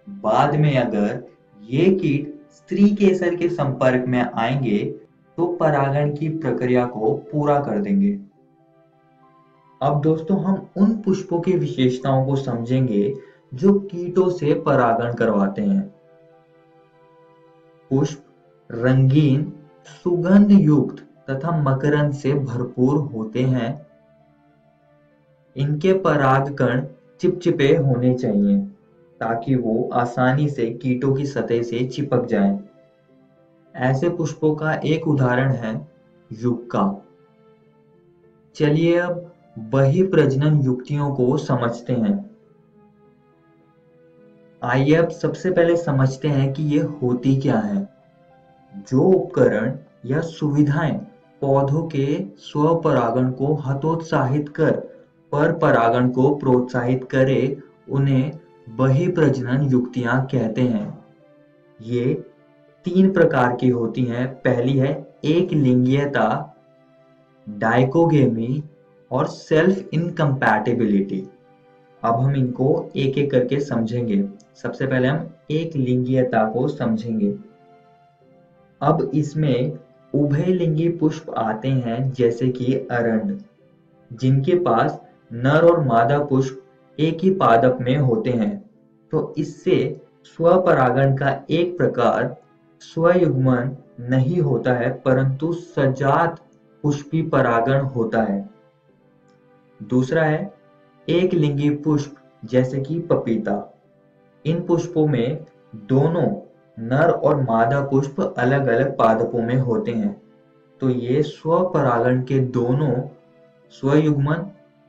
बाद में अगर ये कीट स्त्री केसर के संपर्क में आएंगे तो परागण की प्रक्रिया को पूरा कर देंगे। अब दोस्तों हम उन पुष्पों की विशेषताओं को समझेंगे जो कीटों से परागण करवाते हैं। पुष्प रंगीन, सुगंध युक्त तथा मकरंद से भरपूर होते हैं। इनके परागकण चिपचिपे होने चाहिए ताकि वो आसानी से कीटों की सतह से चिपक जाएं। ऐसे पुष्पों का एक उदाहरण है युक्का। चलिए अब बही प्रजनन युक्तियों को समझते हैं। आइए अब सबसे पहले समझते हैं कि ये होती क्या है। जो उपकरण या सुविधाएं पौधों के स्वपरागण को हतोत्साहित कर पर परागण को प्रोत्साहित करे, उन्हें बही प्रजनन युक्तियां कहते हैं। ये 3 प्रकार की होती हैं। पहली है एक लिंगीयता, डाइकोगेमी और सेल्फ इनकम्पैटिबिलिटी। अब हम इनको एक एक करके समझेंगे। सबसे पहले हम एक लिंगीयता को समझेंगे। अब इसमें उभयलिंगी पुष्प आते हैं, जैसे कि अरंड, जिनके पास नर और मादा पुष्प एक ही पादप में होते हैं। तो इससे स्वपरागण का एक प्रकार स्वयुग्मन नहीं होता है, परंतु सजात पुष्पी परागण होता है। दूसरा है एक लिंगी पुष्प, जैसे कि पपीता। इन पुष्पों में दोनों नर और मादा पुष्प अलग अलग पादपों में होते हैं, तो ये स्वपरागण के दोनों स्वयुग्मन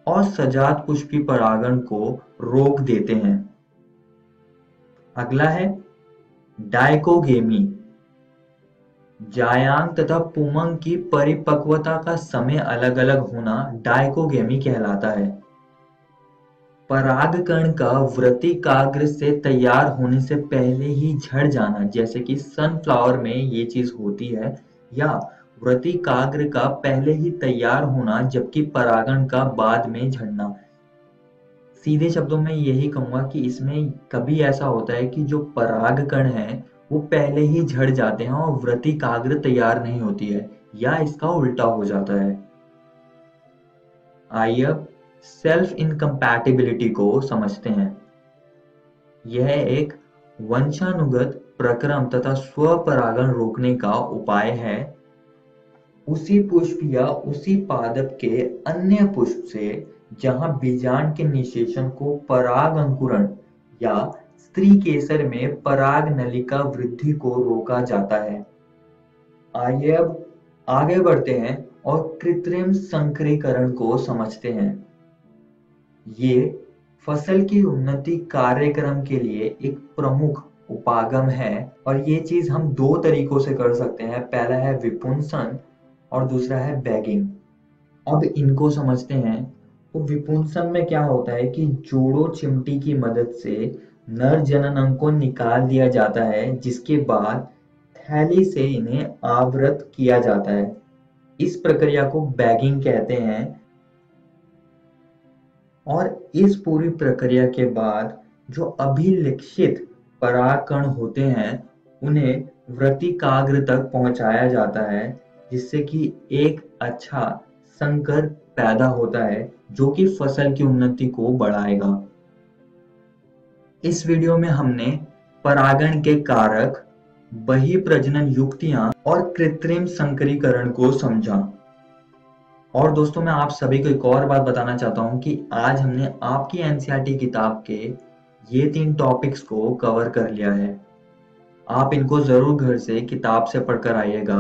और सजात पुष्पी परागण को रोक देते हैं। अगला है डाइकोगेमी। जायांग तथा पुमंग की परिपक्वता का समय अलग अलग होना डाइकोगेमी कहलाता है। परागकण का वृत्तिकाग्र से तैयार होने से पहले ही झड़ जाना, जैसे कि सनफ्लावर में ये चीज होती है, या वृत्तिकाग्र का पहले ही तैयार होना जबकि परागण का बाद में झड़ना। सीधे शब्दों में यही कहूंगा कि इसमें कभी ऐसा होता है कि जो परागकण है वो पहले ही झड़ जाते हैं और वृत्तिकाग्र तैयार नहीं होती है, या इसका उल्टा हो जाता है। आइए अब सेल्फ इनकम्पैटिबिलिटी को समझते हैं। यह एक वंशानुगत प्रक्रम तथा स्वपरागण रोकने का उपाय है। उसी पुष्प या उसी पादप के अन्य पुष्प से जहां बीजांड के निषेचन को पराग अंकुरण या स्त्री केसर में पराग नलिका वृद्धि को रोका जाता है। आइए अब आगे बढ़ते हैं और कृत्रिम संकरीकरण को समझते हैं। ये फसल की उन्नति कार्यक्रम के लिए एक प्रमुख उपागम है और ये चीज हम दो तरीकों से कर सकते हैं। पहला है विपुंसन और दूसरा है बैगिंग। अब इनको समझते हैं। तो विपुंसन में क्या होता है कि जोड़ों चिमटी की मदद से नर जननांग को निकाल दिया जाता है, जिसके बाद थैली से इन्हें आवृत किया जाता है। इस प्रक्रिया को बैगिंग कहते हैं। और इस पूरी प्रक्रिया के बाद जो अभिलक्षित परागकण होते हैं उन्हें वृत्तिकाग्र तक पहुंचाया जाता है, जिससे कि एक अच्छा संकर पैदा होता है जो कि फसल की उन्नति को बढ़ाएगा। इस वीडियो में हमने परागण के कारक, बहिर्प्रजनन युक्तियां और कृत्रिम संकरीकरण को समझा। और दोस्तों, मैं आप सभी को एक और बात बताना चाहता हूं कि आज हमने आपकी एनसीईआरटी किताब के ये 3 टॉपिक्स को कवर कर लिया है। आप इनको जरूर घर से किताब से पढ़कर आइएगा।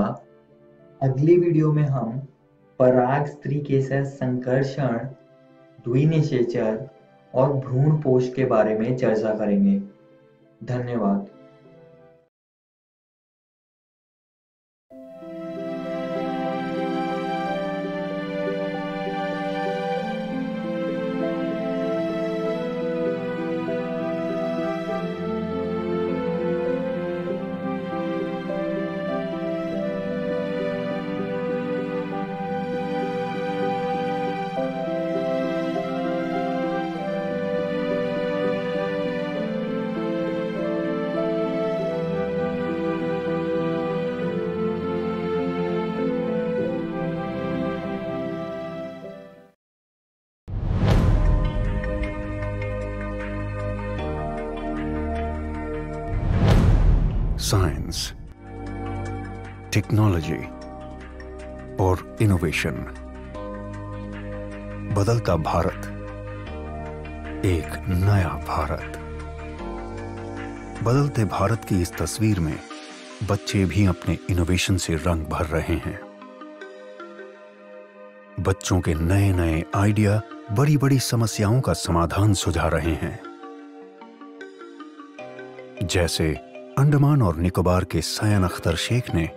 अगली वीडियो में हम पराग स्त्री केसर संकर्षण, द्विनिषेचन और भ्रूणपोष के बारे में चर्चा करेंगे। धन्यवाद। साइंस, टेक्नोलॉजी और इनोवेशन। बदलता भारत, एक नया भारत। बदलते भारत की इस तस्वीर में बच्चे भी अपने इनोवेशन से रंग भर रहे हैं। बच्चों के नए नए आइडिया बड़ी बड़ी समस्याओं का समाधान सुझा रहे हैं। जैसे अंडमान और निकोबार के सयन अख्तर शेख ने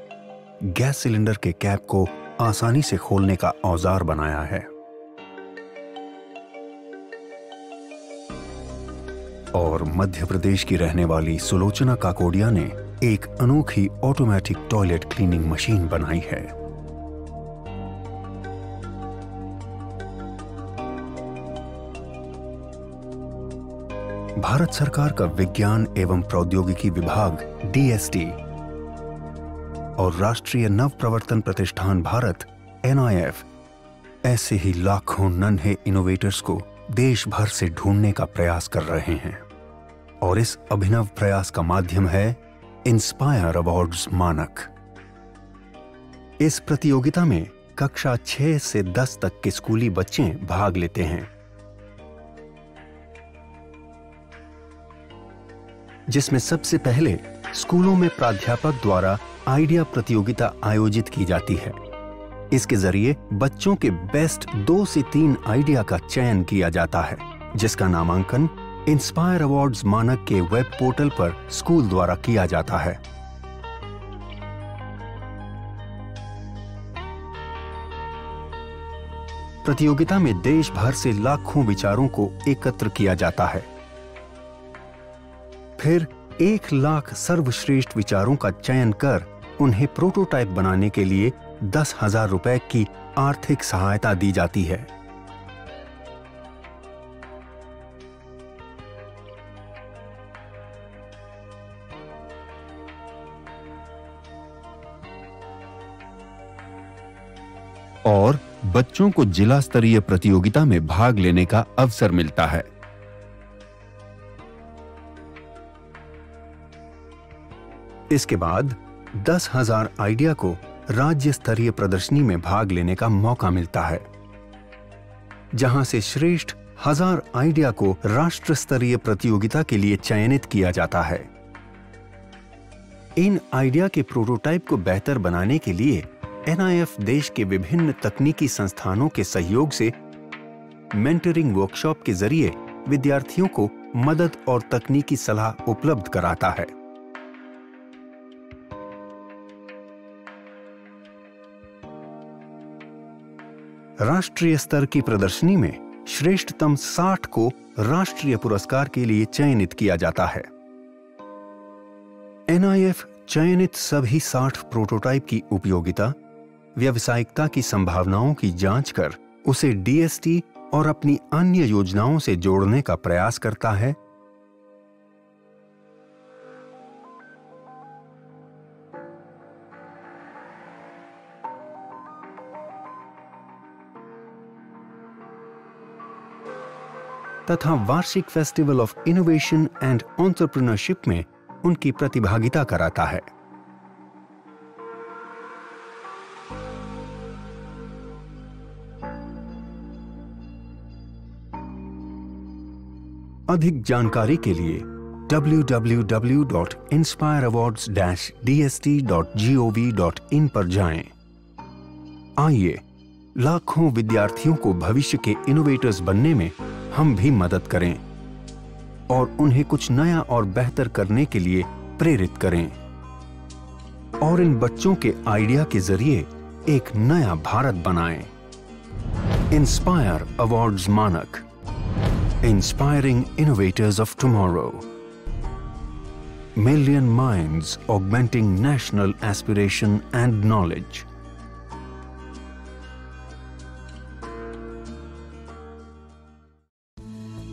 गैस सिलेंडर के कैप को आसानी से खोलने का औजार बनाया है। और मध्य प्रदेश की रहने वाली सुलोचना काकोडिया ने एक अनोखी ऑटोमेटिक टॉयलेट क्लीनिंग मशीन बनाई है। भारत सरकार का विज्ञान एवं प्रौद्योगिकी विभाग DST और राष्ट्रीय नव प्रवर्तन प्रतिष्ठान भारत NIF ऐसे ही लाखों नन्हे इनोवेटर्स को देश भर से ढूंढने का प्रयास कर रहे हैं। और इस अभिनव प्रयास का माध्यम है इंस्पायर अवार्ड्स मानक। इस प्रतियोगिता में कक्षा 6 से 10 तक के स्कूली बच्चे भाग लेते हैं, जिसमें सबसे पहले स्कूलों में प्राध्यापक द्वारा आइडिया प्रतियोगिता आयोजित की जाती है। इसके जरिए बच्चों के बेस्ट 2 से 3 आइडिया का चयन किया जाता है, जिसका नामांकन इंस्पायर अवार्ड्स मानक के वेब पोर्टल पर स्कूल द्वारा किया जाता है। प्रतियोगिता में देश भर से लाखों विचारों को एकत्र किया जाता है। फिर 1 लाख सर्वश्रेष्ठ विचारों का चयन कर उन्हें प्रोटोटाइप बनाने के लिए 10,000 रुपए की आर्थिक सहायता दी जाती है। और बच्चों को जिला स्तरीय प्रतियोगिता में भाग लेने का अवसर मिलता है। इसके बाद 10,000 आइडिया को राज्य स्तरीय प्रदर्शनी में भाग लेने का मौका मिलता है, जहां से श्रेष्ठ 1000 आइडिया को राष्ट्र स्तरीय प्रतियोगिता के लिए चयनित किया जाता है। इन आइडिया के प्रोटोटाइप को बेहतर बनाने के लिए NIF देश के विभिन्न तकनीकी संस्थानों के सहयोग से मेंटरिंग वर्कशॉप के जरिए विद्यार्थियों को मदद और तकनीकी सलाह उपलब्ध कराता है। राष्ट्रीय स्तर की प्रदर्शनी में श्रेष्ठतम 60 को राष्ट्रीय पुरस्कार के लिए चयनित किया जाता है। NIF चयनित सभी 60 प्रोटोटाइप की उपयोगिता, व्यावसायिकता की संभावनाओं की जांच कर उसे DST और अपनी अन्य योजनाओं से जोड़ने का प्रयास करता है। तथा वार्षिक festival of innovation and entrepreneurship में उनकी प्रतिभागिता कराता है। अधिक जानकारी के लिए www.inspireawards-dst.gov.in पर जाएं। आइए लाखों विद्यार्थियों को भविष्य के इनोवेटर्स बनने में हम भी मदद करें और उन्हें कुछ नया और बेहतर करने के लिए प्रेरित करें और इन बच्चों के आइडिया के जरिए एक नया भारत बनाएं। इंस्पायर अवार्ड्स मानक, inspiring innovators of tomorrow, million minds augmenting national aspiration and knowledge.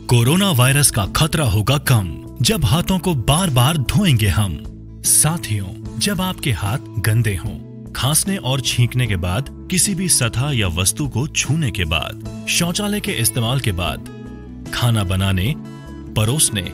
Corona virus का खतरा होगा कम जब हाथों को बार बार धोएंगे हम। साथियों, जब आपके हाथ गंदे हों, खांसने और छींकने के बाद, किसी भी सतह या वस्तु को छूने के बाद, शौचालय के इस्तेमाल के बाद, खाना बनाने, परोसने,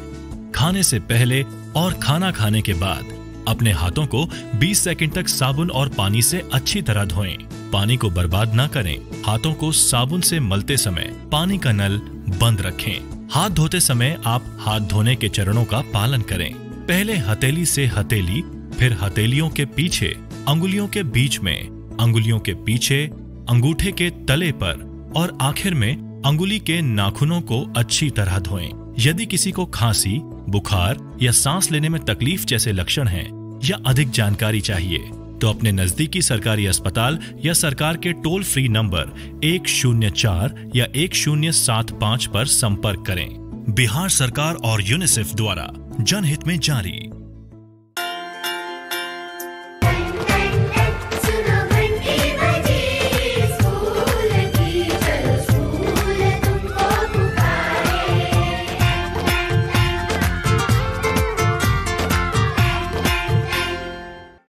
खाने से पहले और खाना खाने के बाद अपने हाथों को 20 सेकंड तक साबुन और पानी से अच्छी तरह धोएं। पानी को बर्बाद ना करें। हाथों को साबुन से मलते समय पानी का नल बंद रखें। हाथ धोते समय आप हाथ धोने के चरणों का पालन करें। पहले हथेली से हथेली, फिर हथेलियों के पीछे, अंगुलियों के बीच में, अंगुलियों के पीछे, अंगूठे के तले पर और आखिर में अंगुली के नाखूनों को अच्छी तरह धोएं। यदि किसी को खांसी, बुखार या सांस लेने में तकलीफ जैसे लक्षण हैं या अधिक जानकारी चाहिए तो अपने नजदीकी सरकारी अस्पताल या सरकार के टोल फ्री नंबर 104 या 1075 पर संपर्क करें। बिहार सरकार और यूनिसेफ द्वारा जनहित में जारी।